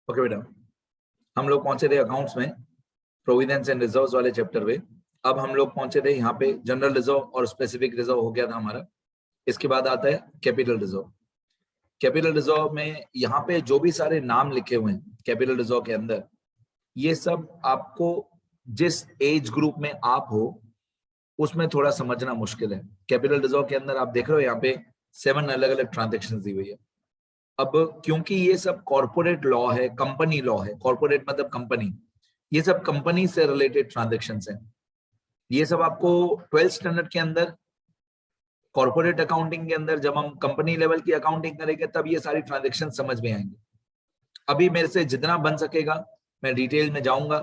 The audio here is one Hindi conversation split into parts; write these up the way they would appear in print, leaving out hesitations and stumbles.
ओके बेटा, हम लोग पहुंचे थे अकाउंट्स में प्रोविडेंस एंड रिजर्व्स वाले चैप्टर पे। अब हम लोग पहुंचे थे यहाँ पे जनरल रिजर्व और स्पेसिफिक रिजर्व हो गया था हमारा। इसके बाद आता है कैपिटल रिजर्व। कैपिटल रिजर्व में यहाँ पे जो भी सारे नाम लिखे हुए हैं कैपिटल रिजर्व के अंदर, ये सब आपको जिस एज ग्रुप में आप हो उसमें थोड़ा समझना मुश्किल है। कैपिटल रिजर्व के अंदर आप देख रहे हो यहाँ पे 7 अलग अलग ट्रांजेक्शन दी हुई है। अब क्योंकि ये सब कॉर्पोरेट लॉ है, कंपनी लॉ है, कॉर्पोरेट मतलब कंपनी, ये सब कंपनी से रिलेटेड ट्रांजेक्शन्स हैं। ये सब आपको 12th स्टैंडर्ड के अंदर कॉर्पोरेट अकाउंटिंग के अंदर जब हम कंपनी लेवल की अकाउंटिंग करेंगे तब ये सारी ट्रांजेक्शन समझ में आएंगे। अभी मेरे से जितना बन सकेगा मैं डिटेल में जाऊंगा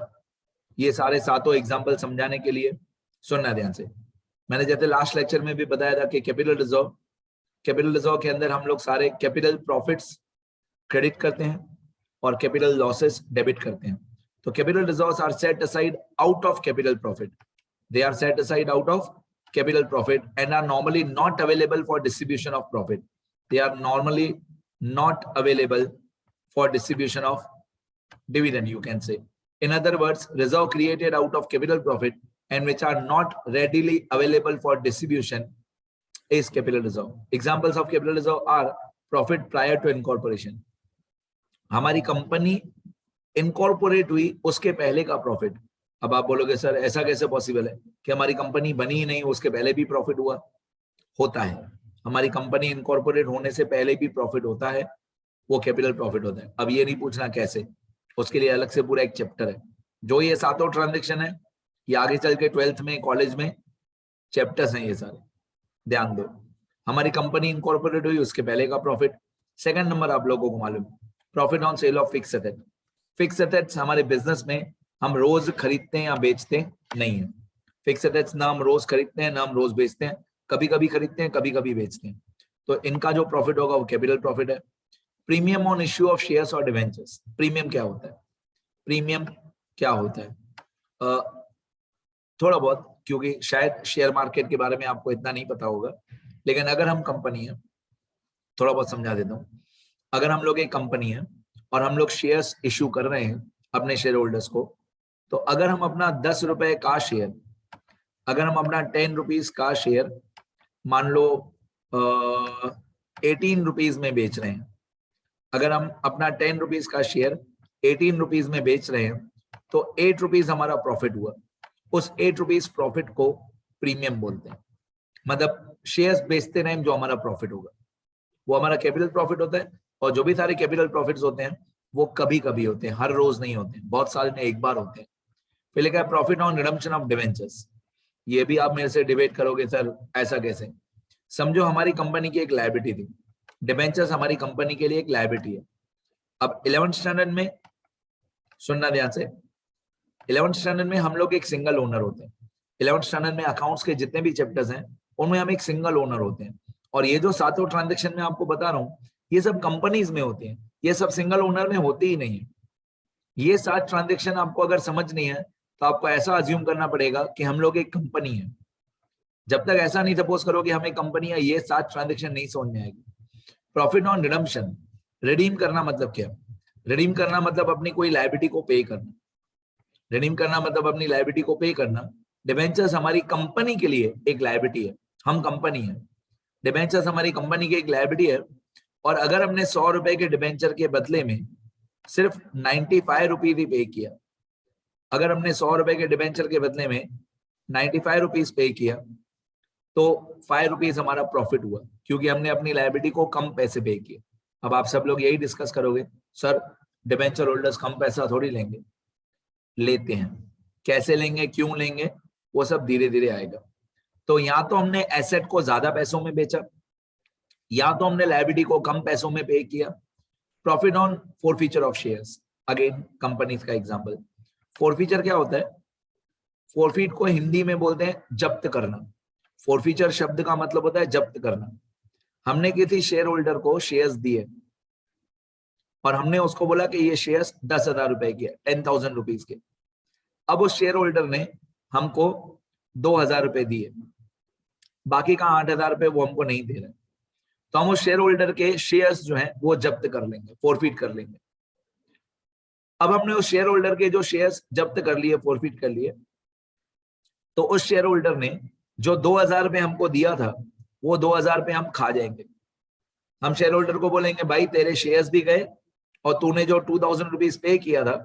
ये सारे सातों एग्जाम्पल समझाने के लिए। सुनना ध्यान से। मैंने जैसे लास्ट लेक्चर में भी बताया था कि कैपिटल रिजर्व के अंदर हम लोग सारे कैपिटल प्रॉफिट्स क्रेडिट करते हैं और कैपिटल लॉसेस डेबिट करते हैं। तो capital reserves are set aside out of capital profit. They are set aside out of capital profit and are normally not available for distribution of profit. They are normally not available for distribution of dividend, you can say. In other words, reserve created out of capital profit and which are not readily available for distribution is capital reserve. Examples of capital reserve are profit prior to incorporation. हमारी कंपनी इनकॉर्पोरेट हुई उसके पहले का प्रॉफिट। अब आप बोलोगे सर ऐसा कैसे पॉसिबल है कि हमारी कंपनी बनी ही नहीं उसके पहले भी प्रॉफिट हुआ? होता है। हमारी कंपनी इनकॉर्पोरेट होने से पहले भी प्रॉफिट होता है, वो कैपिटल प्रॉफिट होता है। अब ये नहीं पूछना कैसे, उसके लिए अलग से पूरा एक चैप्टर है। जो ये सातों ट्रांजेक्शन है ये आगे चल के 12th में कॉलेज में चैप्टर्स हैं ये सारे, ध्यान दो। हमारी कंपनी इनकॉर्पोरेट हुई उसके पहले का प्रॉफिट। सेकंड नंबर आप लोगों को मालूम, profit on sale of fix asset. Fix assets हमारे बिजनेस में हम रोज खरीदते हैं या बेचते नहीं है। फिक्स एसेट्स ना हम रोज खरीदते हैं ना हम रोज बेचते हैं, कभी कभी खरीदते हैं कभी कभी बेचते हैं। तो इनका जो प्रॉफिट होगा वो कैपिटल प्रॉफिट है। Premium on issue of shares और डिवेंचर्स। प्रीमियम क्या होता है? प्रीमियम क्या होता है थोड़ा बहुत, क्योंकि शायद शेयर मार्केट के बारे में आपको इतना नहीं पता होगा, लेकिन अगर हम कंपनी है, थोड़ा बहुत समझा देता हूँ। अगर हम लोग एक कंपनी है और हम लोग शेयर्स इश्यू कर रहे हैं अपने शेयर होल्डर्स को, तो अगर हम अपना 10 रुपए का शेयर, अगर हम अपना 10 रुपीज का शेयर मान लो 18 रुपीज में बेच रहे हैं, अगर हम अपना 10 रुपीज का शेयर 18 रुपीज में बेच रहे हैं तो 8 रुपीज हमारा प्रॉफिट हुआ। उस 8 रुपीज प्रॉफिट को प्रीमियम बोलते हैं। मतलब शेयर्स बेचते टाइम जो हमारा प्रॉफिट होगा वो हमारा कैपिटल प्रॉफिट होता है। और जो भी सारे कैपिटल प्रॉफिट्स होते हैं वो कभी कभी होते हैं, हर रोज नहीं होते हैं, बहुत साल में एक बार होते हैं। फिर लिखा है profit on redemption of debentures. ये भी आप मेरे से डिबेट करोगे सर ऐसा कैसे। समझो हमारी कंपनी की एक लायबिलिटी थी, डिवेंचर्स हमारी कंपनी के लिए एक लायबिलिटी है। अब 11th स्टैंडर्ड में, सुनना ध्यान से, 11th स्टैंडर्ड में हम लोग एक सिंगल ओनर होते हैं। 11th स्टैंडर्ड में अकाउंट्स के जितने भी चैप्टर्स हैं उनमें हम एक सिंगल ओनर होते हैं। और ये जो सातों ट्रांजेक्शन में आपको बता रहा हूँ ये सब कंपनीज में होते हैं, ये सब सिंगल ओनर में होते ही नहीं है। ये 7 ट्रांजेक्शन आपको अगर समझ नहीं है तो आपको ऐसा अज्यूम करना पड़ेगा कि हम लोग एक कंपनी है। जब तक ऐसा नहीं सपोज करो कि हम एक कंपनी है, ये 7 ट्रांजेक्शन नहीं समझ में आएगी। प्रॉफिट ऑन रिडम्पशन, रिडीम करना मतलब क्या? रिडीम करना मतलब अपनी कोई लायबिलिटी को पे करना। रिडीम करना मतलब अपनी लायबिलिटी को पे करना। डिबेंचर्स हमारी कंपनी के लिए एक लायबिलिटी है, हम कंपनी है, डिबेंचर्स हमारी कंपनी की एक लायबिलिटी है। और अगर हमने 100 रुपए के डिबेंचर के बदले में सिर्फ 95 रुपीज ही पे किया, अगर हमने 100 रुपए के डिबेंचर के बदले में 95 रुपीज पे किया तो 5 रुपीज हमारा प्रॉफिट हुआ, क्योंकि हमने अपनी लायबिलिटी को कम पैसे पे किए। अब आप सब लोग यही डिस्कस करोगे सर डिबेंचर होल्डर्स कम पैसा थोड़ी लेंगे। लेते हैं, कैसे लेंगे, क्यों लेंगे, वो सब धीरे धीरे आएगा। तो या तो हमने एसेट को ज्यादा पैसों में बेचा या तो हमने लायबिलिटी को कम पैसों में पे किया। Profit on forfeiture of shares, again company का एग्जांपल। फोरफीचर क्या होता है? फोरफीट को हिंदी में बोलते हैं जब्त करना। फोरफीचर शब्द का मतलब होता है जब्त करना। हमने किसी शेयर होल्डर को शेयर्स दिए और हमने उसको बोला कि ये शेयर्स 10,000 रुपए के, 10,000 रुपीज के। अब उस शेयर होल्डर ने हमको 2,000 रुपए दिए, बाकी का 8,000 रुपए वो हमको नहीं दे रहे, तो हम उस शेयर होल्डर के शेयर्स जो हैं वो जब्त कर लेंगे, फोरफीट कर लेंगे। अब हमने उस शेयर होल्डर के जो शेयर्स जब्त कर लिए, फॉरफिट कर लिए, तो उस शेयर होल्डर ने जो 2000 रुपए हमको दिया था वो 2000 रुपए हम खा जाएंगे। हम शेयर होल्डर को बोलेंगे भाई तेरे शेयर्स भी गए और तूने जो 2000 रुपीज पे किया था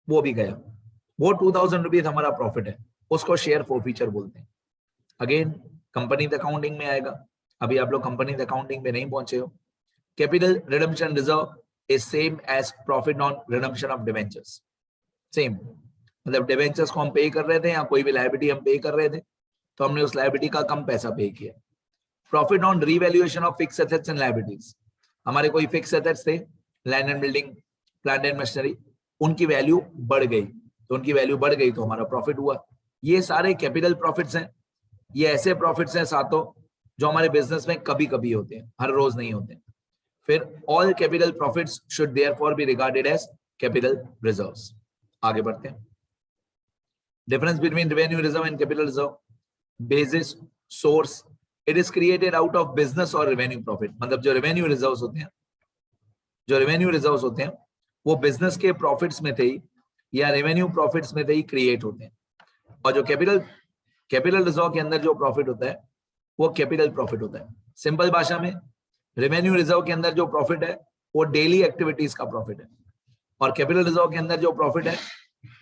वो भी गया, वो 2000 रुपीज हमारा प्रॉफिट है, उसको शेयर फॉरफीचर बोलते हैं। अगेन कंपनी अकाउंटिंग में आएगा, अभी आप लोग कंपनी अकाउंटिंग में नहीं पहुंचे हो। Capital redemption reserve is same as profit on redemption of debentures, same. मतलब डिवेंचर्स को हम पे कर रहे थे या कोई भी लायबिलिटी हम पे कर रहे थे तो हमने उस लायबिलिटी का कम पैसा पे किया। Profit on revaluation of fixed assets and liabilities, हमारे कोई फिक्स एसेट्स थे, land and building, plant and machinery, उनकी वैल्यू बढ़ गई, तो उनकी वैल्यू बढ़ गई तो हमारा प्रॉफिट हुआ। ये सारे कैपिटल प्रॉफिट्स हैं। ये ऐसे प्रॉफिट्स हैं सातों जो हमारे बिजनेस में कभी कभी होते हैं, हर रोज नहीं होते। फिर all capital profits should therefore be regarded as capital reserves. आगे बढ़ते हैं। Difference between revenue reserve and capital reserve, basis, source, it is created out of business और रेवेन्यू प्रॉफिट। मतलब जो रेवेन्यू रिजर्व्स होते हैं, जो रेवेन्यू रिजर्व्स होते हैं वो बिजनेस के प्रॉफिट्स में थे ही या रेवेन्यू प्रॉफिट्स में थे ही क्रिएट होते हैं। और जो कैपिटल रिजर्व के अंदर जो प्रॉफिट होता है वो कैपिटल प्रॉफिट होता है। सिंपल भाषा में रेवेन्यू रिजर्व के अंदर जो प्रॉफिट है वो डेली एक्टिविटीज का प्रॉफिट है, और कैपिटल रिजर्व के अंदर जो प्रॉफिट है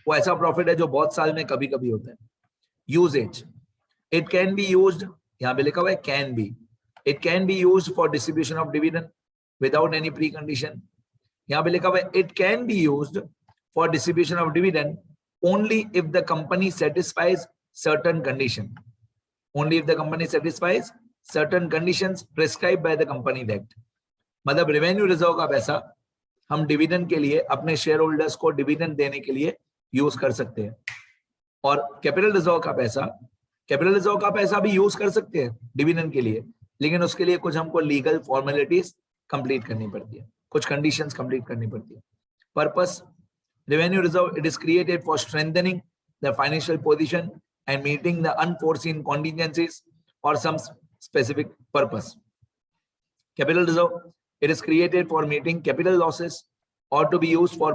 वो ऐसा प्रॉफिट है जो बहुत साल में कभी कभी होता है। Uses, it can be used, यहाँ पे लिखा हुआ है can be, it can be used for distribution of dividend without any precondition. यहाँ पे लिखा हुआ है it can be used for distribution of dividend only if the company satisfies certain condition, only if the company satisfies certain conditions prescribed by the company act। मतलब रेवेन्यू रिजर्व का पैसा हम डिविडेंड के लिए अपने शेयर होल्डर्स को डिविडेंड देने के लिए यूज कर सकते हैं, और कैपिटल रिजर्व का पैसा भी यूज कर सकते हैं डिविडेंड के लिए, लेकिन उसके लिए कुछ हमको लीगल फॉर्मेलिटीज कंप्लीट करनी पड़ती है, कुछ कंडीशंस कंप्लीट करनी पड़ती है। Purpose, revenue reserve, it is created for strengthening the financial position and meeting the unforeseen contingencies or some specific purpose. Capital reserve, it is created for meeting capital losses or to be used for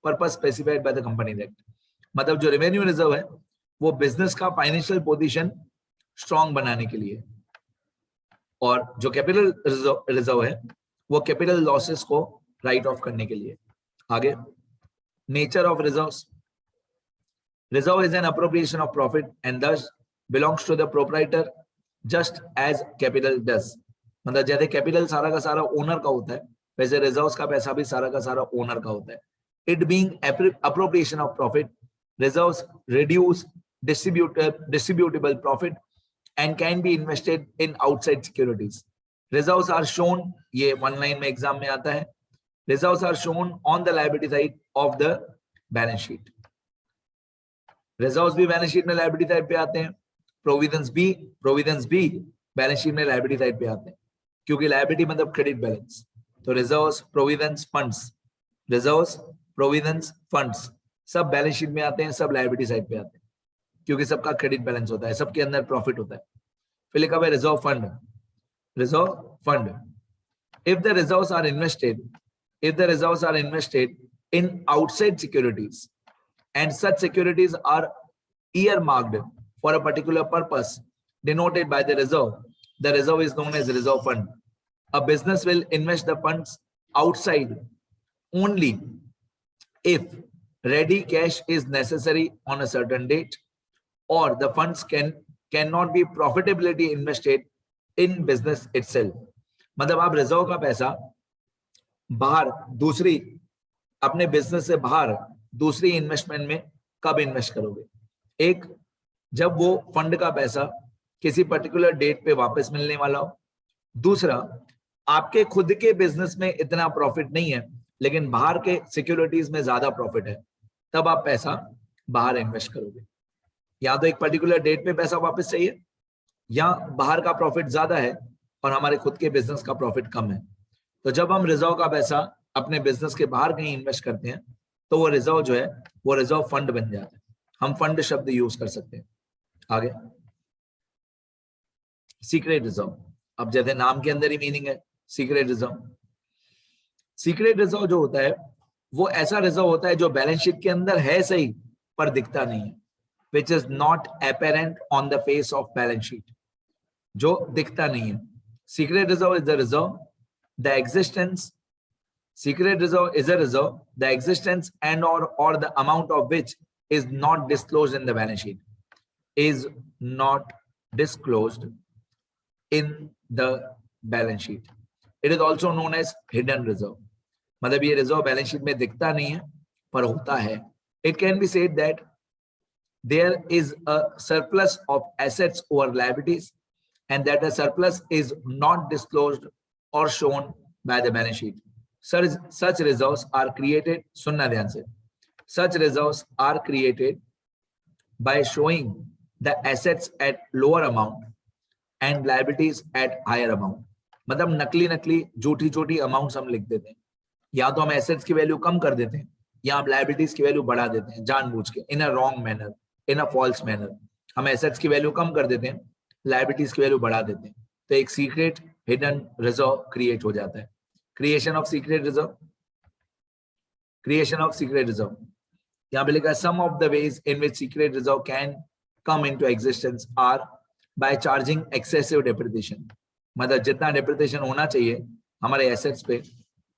purpose specified by the company act। मतलब जो रेवेन्यू रिजर्व है वो बिजनेस का फाइनेंशियल पोजीशन स्ट्रॉन्ग बनाने के लिए, और जो कैपिटल रिजर्व है वो कैपिटल लॉसेस को राइट ऑफ करने के लिए। आगे, nature of reserves, reserve is an appropriation of profit and thus belongs to the proprietor just as capital does। मतलब जैसे कैपिटल सारा का सारा ओनर का होता है वैसे रिजर्व्स का पैसा भी सारा का सारा ओनर का होता है। It being appropriation of profit, reserves reduce distributable profit and can be invested in outside securities। reserves are shown, ये वन लाइन में एग्जाम में आता है, reserves are shown on the liability side of the balance sheet। reserves भी balance sheet में liability side पे आते हैं, provisions भी balance sheet में liability side पे आते हैं, क्योंकि liability मतलब credit balance। तो reserves, provisions, funds सब balance sheet में आते हैं, सब liability side पे आते हैं, क्योंकि सबका credit balance होता है, सबके अंदर profit होता है। फिर लिखा हुआ है reserve fund। if the reserves are invested in outside securities and such securities are earmarked for a particular purpose denoted by the reserve is known as reserve fund। A business will invest the funds outside only if ready cash is necessary on a certain date or the funds cannot be profitably invested in business itself। मतलब आप रिजर्व का पैसा बाहर दूसरी अपने बिजनेस से बाहर दूसरी इन्वेस्टमेंट में कब इन्वेस्ट करोगे? एक, जब वो फंड का पैसा किसी पर्टिकुलर डेट पे वापस मिलने वाला हो। दूसरा, आपके खुद के बिजनेस में इतना प्रॉफिट नहीं है लेकिन बाहर के सिक्योरिटीज में ज्यादा प्रॉफिट है, तब आप पैसा बाहर इन्वेस्ट करोगे। या तो एक पर्टिकुलर डेट पे पैसा वापस चाहिए, या बाहर का प्रॉफिट ज्यादा है और हमारे खुद के बिजनेस का प्रॉफिट कम है। तो जब हम रिजर्व का पैसा अपने बिजनेस के बाहर कहीं इन्वेस्ट करते हैं तो वो रिजर्व जो है वो रिजर्व फंड बन जाता है। हम फंड शब्द यूज कर सकते हैं। आगे, सीक्रेट रिजर्व। अब जैसे नाम के अंदर ही मीनिंग है सीक्रेट रिजर्व। सीक्रेट रिजर्व जो होता है वो ऐसा रिजर्व होता है जो बैलेंस शीट के अंदर है सही पर दिखता नहीं है, which is not apparent on the face of balance sheet, जो दिखता नहीं है. Secret reserve is the reserve, the existence. Secret reserve is a reserve, the existence and or the amount of which is not disclosed in the balance sheet. Is not disclosed in the balance sheet. It is also known as hidden reserve. मतलब ये रिजर्व बैलेंस शीट में दिखता नहीं है पर होता है. It can be said that there is a surplus of assets over liabilities and that the surplus is not disclosed or shown by the balance sheet. Such reserves are created, सुनना ध्यान से, such reserves are created by showing the assets at lower amount and liabilities at higher amount. मतलब नकली झूठी छोटी अमाउंट्स हम लिख देते हैं. या तो हम एसेट्स की वैल्यू कम कर देते हैं या हम लायबिलिटीज की वैल्यू बढ़ा देते हैं जानबूझ के, in a wrong manner, in a false manner. हम एसेट्स की वैल्यू कम कर देते हैं, लायबिलिटीज की वैल्यू बढ़ा देते हैं, तो एक सीक्रेट हिडन रिजर्व क्रिएट हो जाता है. Creation of secret reserve, creation of secret reserve. यहाँ पे लिखा है some of the ways in which secret reserve can come into existence are by charging excessive depreciation. मतलब जितना डेप्रिसिएशन होना चाहिए हमारे एसेट्स पे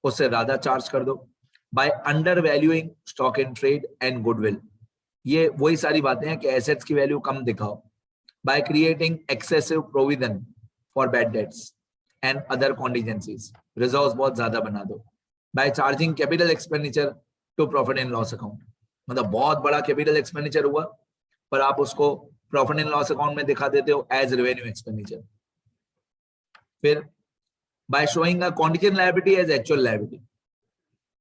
उससे ज्यादा चार्ज कर दो. By under valuing stock in trade and goodwill, ये वही सारी बातें हैं कि एसेट्स की वैल्यू कम दिखाओ. By creating excessive provision for bad debts and other contingencies, reserves बहुत ज्यादा बना दो. By charging capital expenditure to profit and loss account, मतलब बहुत बड़ा कैपिटल एक्सपेंडिचर हुआ पर आप उसको प्रॉफिट एंड लॉस अकाउंट में दिखा देते हो एज रेवेन्यू एक्सपेंडिचर. फिर by showing a contingent liability as actual liability.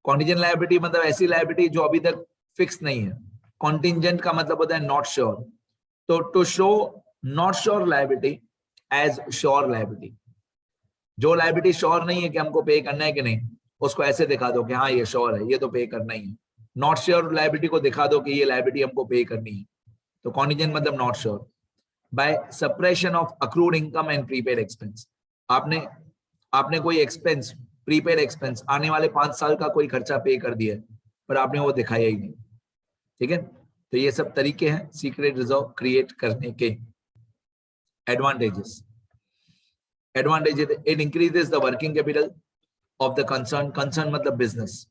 Contingent liability मतलब ऐसी liability जो अभी तक फिक्स नहीं है. Contingent का मतलब होता है not sure. तो to show not sure liability as sure liability, जो liability sure नहीं है कि हमको पे करना है कि नहीं, उसको ऐसे दिखा दो कि हाँ ये sure है, ये तो पे करना ही है. Not sure liability को दिखा दो कि ये liability हमको पे करनी है. तो contingent मतलब not sure. By suppression of accrued income and prepaid expense, आपने कोई एक्सपेंस, प्रीपेड एक्सपेंस, आने वाले 5 साल का कोई खर्चा पे कर दिया है पर आपने वो दिखाया ही नहीं. ठीक है, तो ये सब तरीके हैं सीक्रेट रिजर्व क्रिएट करने के. Advantages, it increases the working capital of the concern. Concern मतलब बिजनेस,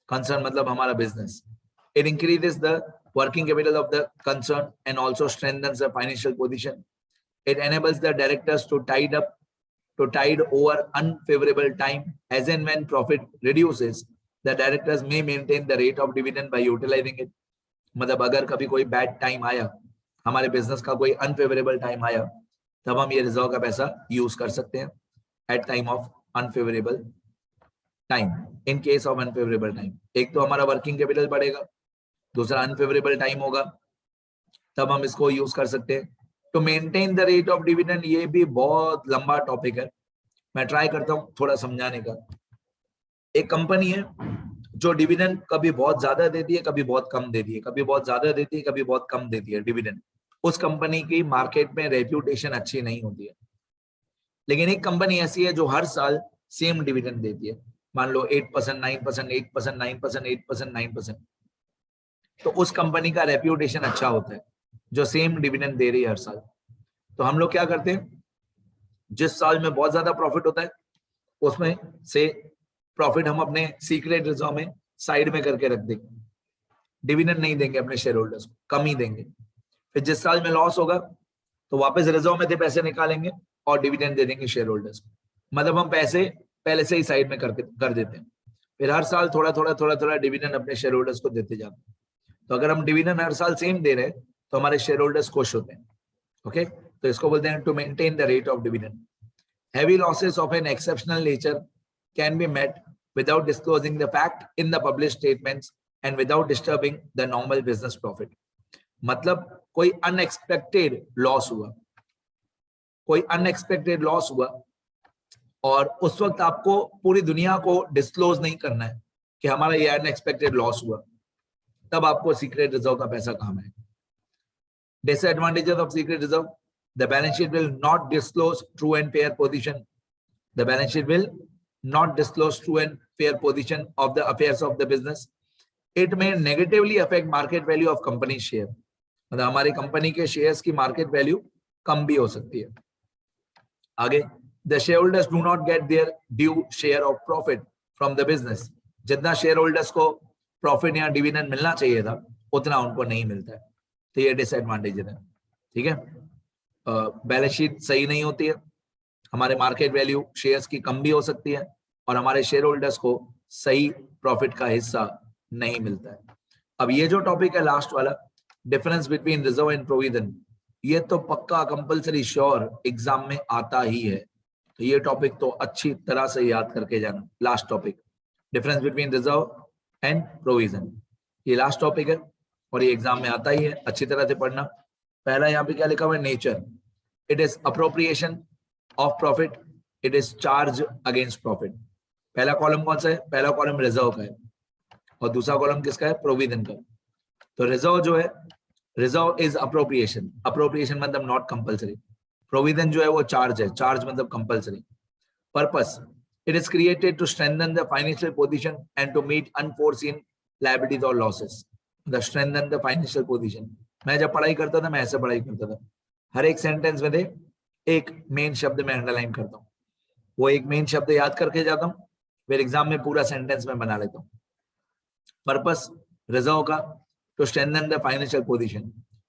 कंसर्न मतलब हमारा business. It increases the working capital of the concern and also strengthens the financial position. It enables the directors to tide over unfavorable time. As and when profit reduces, the directors may maintain the rate of dividend by utilizing it. मतलब अगर कभी कोई बैड टाइम आया, हमारे बिजनेस का कोई अनफेवरेबल टाइम आया, तब हम ये रिजर्व का पैसा यूज कर सकते हैं at time of unfavourable time. In case of unfavourable time, एक तो हमारा वर्किंग कैपिटल बढ़ेगा, दूसरा अनफेवरेबल टाइम होगा, तब हम इसको यूज कर सकते हैं. To maintain the rate of dividend, ये भी बहुत लंबा टॉपिक है, मैं ट्राई करता हूं थोड़ा समझाने का. एक कंपनी है जो डिविडेंड कभी बहुत ज्यादा देती है, कभी बहुत कम देती है, कभी बहुत ज्यादा देती है, कभी बहुत कम देती है डिविडेंड. उस कंपनी की मार्केट में रेप्यूटेशन अच्छी नहीं होती है. लेकिन एक कंपनी ऐसी है जो हर साल सेम डिविडेंड देती है, मान लो 8%, 9%, 8%, 9%, 8%, 9%, तो उस कंपनी का रेप्यूटेशन अच्छा होता है जो सेम डिविडेंड दे रही है हर साल. तो हम लोग क्या करते हैं, जिस साल में बहुत ज्यादा प्रॉफिट होता है उसमें से प्रॉफिट हम अपने सीक्रेट रिजर्व में साइड में करके रख देंगे, डिविडेंड नहीं देंगे अपने शेयर होल्डर्स को, कम ही देंगे. फिर जिस साल में लॉस होगा तो वापस रिजर्व में से पैसे निकालेंगे और डिविडेंड दे देंगे शेयर होल्डर्स को. मतलब हम पैसे पहले से ही साइड में कर देते हैं, फिर हर साल थोड़ा थोड़ा डिविडेंड अपने शेयर होल्डर्स को देते जाते हैं. तो अगर हम डिविडेंड हर साल सेम दे रहे हैं तो हमारे शेयर होल्डर्स खुश होते हैं. ओके, तो इसको बोलते हैं to maintain the rate of dividend. Heavy losses of an exceptional nature can be met without disclosing the fact in the published statements and without disturbing the normal business profit. मतलब कोई अनएक्सपेक्टेड लॉस हुआ, कोई अनएक्सपेक्टेड लॉस हुआ और उस वक्त आपको पूरी दुनिया को डिस्क्लोज नहीं करना है कि हमारा ये अनएक्सपेक्टेड लॉस हुआ, तब आपको सीक्रेट रिजर्व का पैसा काम है. Disadvantages of secret reserve: the balance sheet will not disclose true and fair position. The balance sheet will not disclose true and fair position of the affairs of the business. It में negatively affect market value of company share, मतलब हमारी कंपनी के शेयर्स की मार्केट वैल्यू कम भी हो सकती है। आगे, the share holders do not gate there due share of profit from the business, जितना शेयर होल्डर्स को प्रॉफिट या डिविडेंड मिलना चाहिए था उतना उनको नहीं मिलता है, तो ये डिसएडवांटेज है। ठीक है, बैलेंस शीट सही नहीं होती है, हमारे मार्केट वैल्यू शेयर्स की कम भी हो सकती है और हमारे शेयर होल्डर्स को सही प्रॉफिट का हिस्सा नहीं मिलता है। अब ये जो टॉपिक है लास्ट वाला, difference between reserve and provision, ये तो पक्का कंपलसरी श्योर एग्जाम में आता ही है, तो ये टॉपिक तो अच्छी तरह से याद करके जाना। Last topic, difference between reserve and provision, ये लास्ट टॉपिक है और ये एग्जाम में आता ही है, अच्छी तरह से पढ़ना। पहला यहाँ पे क्या लिखा हुआ है, nature, it is appropriation of profit, it is charge against profit. पहला कॉलम कौन सा है, पहला कॉलम रिजर्व का है और दूसरा कॉलम किसका है, प्रोविजन का। तो रिजर्व जो है, रिजर्व इज अप्रोप्रिएशन, अप्रोप्रिएशन मतलब नॉट कंपलसरी, प्रोविजन जो है वो चार्ज है, चार्ज मतलब compulsory. Purpose, it is created to strengthen the financial position and to meet unforeseen liabilities और losses, the strengthen the financial position. मैं जब पढ़ाई करता था मैं ऐसे पढ़ाई करता था, हर एक सेंटेंस में दे एक मेन शब्द में अंडरलाइन करता हूँ, वो एक मेन शब्द याद करके जाता हूँ, फिर एग्जाम में पूरा सेंटेंस में बना लेता हूँ। पर्पस रिजर्व का, to strengthen the financial position.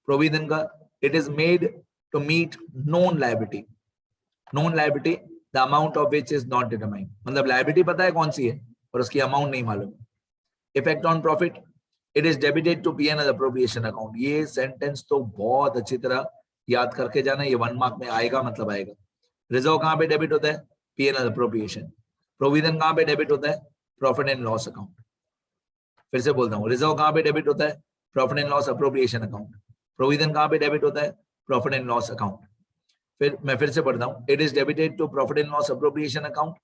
Provision का, it is made to meet known liability, known liability the amount of which is not determined, मतलब लायबिलिटी पता है कौन सी है और उसकी अमाउंट नहीं मालूम। Effect on profit, it is debited to PNL appropriation account. ये सेंटेंस तो बहुत अच्छी तरह याद करके जाना, ये 1 मार्क में आएगा, मतलब आएगा। रिजर्व कहाँ पे डेबिट होता है, पीएनएल अप्रोप्रिएशन। प्रोविजन कहाँ पे डेबिट होता है, प्रॉफिट एंड लॉस अकाउंट। फिर से बोलता हूँ, रिजर्व कहाँ पे डेबिट होता है, profit and loss appropriation account. Provision कहाँ पे डेबिट होता है, प्रॉफिट एंड लॉस अकाउंट। फिर से पढ़ता हूँ, it is debited to profit and loss appropriation account,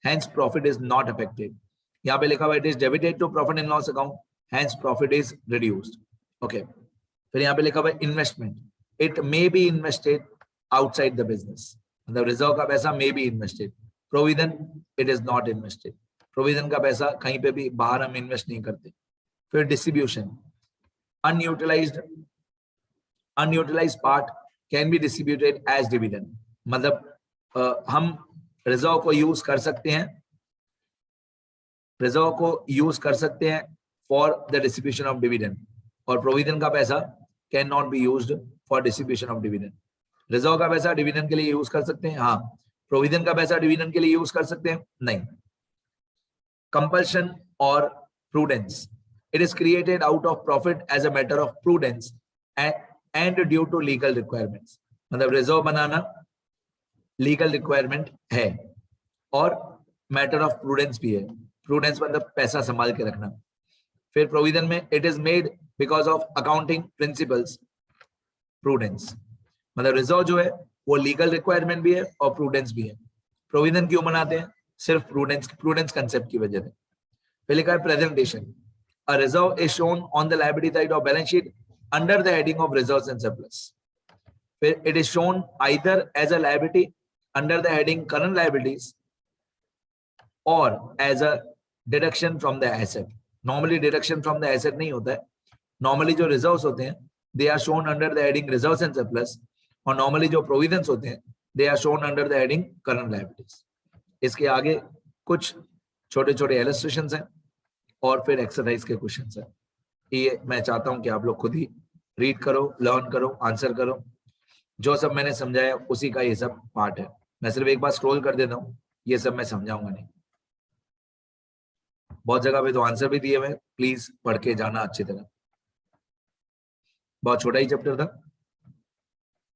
hence profit is not affected. यहाँ पे लिखा हुआ it is debited to profit and loss account, hence profit is reduced. Okay, फिर यहाँ पे लिखा हुआ है investment, it may be invested outside the business, मतलब रिजर्व का पैसा may be invested. Provision, it is not invested, provision का पैसा कहीं पे भी बाहर हम इन्वेस्ट नहीं करते। फिर distribution, unutilised part can be distributed as dividend, मतलब हम रिजर्व को यूज कर सकते हैं, रिजर्व को यूज कर सकते हैं for the distribution of dividend, और प्रोविजन का पैसा can not be used for distribution of dividend. Reserve का पैसा डिविडेंड के लिए यूज कर सकते हैं, हाँ। प्रोविजन का पैसा डिविडेंड के लिए यूज कर सकते हैं, नहीं। कंपल्शन और prudence, it is created out of profit as a matter of prudence and due to legal requirements, मतलब रिजर्व बनाना लीगल रिक्वायरमेंट है और मैटर ऑफ प्रूडेंस भी है। प्रूडेंस मतलब पैसा संभाल के रखना। फिर प्रोविजन में, it is made because of accounting principles, prudence, मतलब रिजर्व जो है वो लीगल रिक्वायरमेंट भी है और प्रूडेंस भी है। प्रोविजन क्यों बनाते हैं, सिर्फ प्रूडेंस कंसेप्ट की वजह से। फिर लिखा है presentation, a reserve is shown on the liability side of balance sheet under the heading of reserves and surplus. फिर it is shown either as a liability under the heading current liabilities और as a deduction from the asset. Normally deduction from the asset नहीं होता है, नॉर्मली जो रिजर्व्स होते हैं they are shown under the heading reserves and surplus, और नॉर्मली जो प्रोविजंस होते हैं they are shown under the heading current liabilities. इसके आगे कुछ छोटे छोटे इलस्ट्रेशंस हैं और फिर एक्सरसाइज के क्वेश्चंस हैं। ये मैं चाहता हूं कि आप लोग खुद ही रीड करो, लर्न करो, आंसर करो। जो सब मैंने समझाया उसी का ये सब पार्ट है। मैं सिर्फ एक बार स्क्रॉल कर देता हूँ, ये सब मैं समझाऊंगा नहीं। बहुत जगह पे तो आंसर भी दिए हुए, प्लीज पढ़ के जाना अच्छी तरह। बहुत छोटा ही चैप्टर था,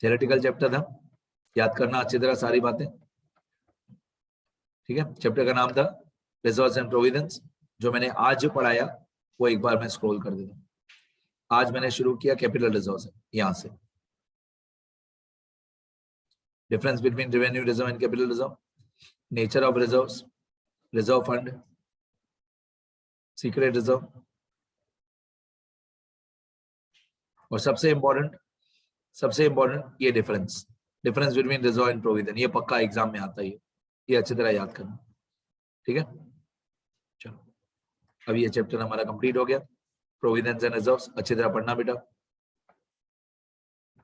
थ्योरेटिकल चैप्टर था, याद करना अच्छी तरह सारी बातें। ठीक है, चैप्टर का नाम था रिजर्व्स एंड प्रोविजंस। जो मैंने आज जो पढ़ाया वो एक बार मैं स्क्रॉल कर देता हूँ। आज मैंने शुरू किया कैपिटल रिजर्व से, यहां से difference between revenue reserve and capital reserve, nature of reserves, reserve fund, secret reserve, और सबसे इंपॉर्टेंट ये difference between reserve and provision. ये पक्का एग्जाम में आता ही है, ये अच्छी तरह याद करना। ठीक है, चलो अब ये चैप्टर हमारा कंप्लीट हो गया। प्रोविडेंस एंड रिजर्व्स अच्छी तरह पढ़ना बेटा।